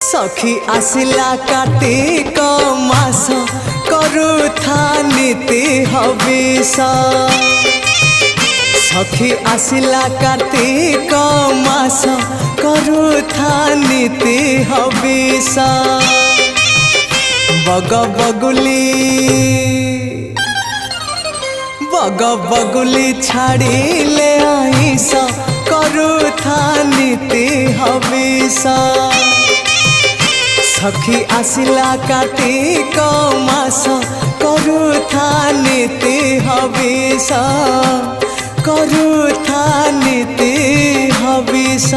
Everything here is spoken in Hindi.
सखी आसिला कार्तिक मास करुथा नीति हविष। सखी आसिला कार्तिक मास करुथा नीति हविष। बग बगुली छाड़िले आईस करुथा नीति हविष। सखी आसिला कार्तिक मास करुथा नीति हविष। करुथा नीति हविष।